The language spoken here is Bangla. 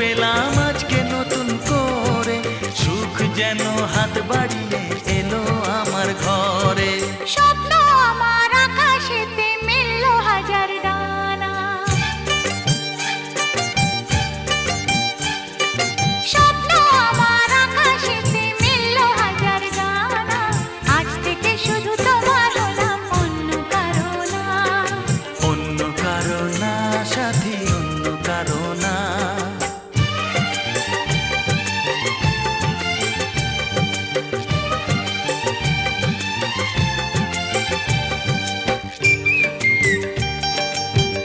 পেলাম আজকে নতুন করে, সুখ যেন হাত বাড়িয়ে এলো আমার ঘরে। স্বপ্ন আমার আকাশেতে মিলল হাজার ডানা, স্বপ্ন আমার আকাশেতে মিলল হাজার ডানা। আজ থেকে শুধু তোমার হলাম, অন্য কারো না। অন্য কারো না সাথী, অন্য কারো না।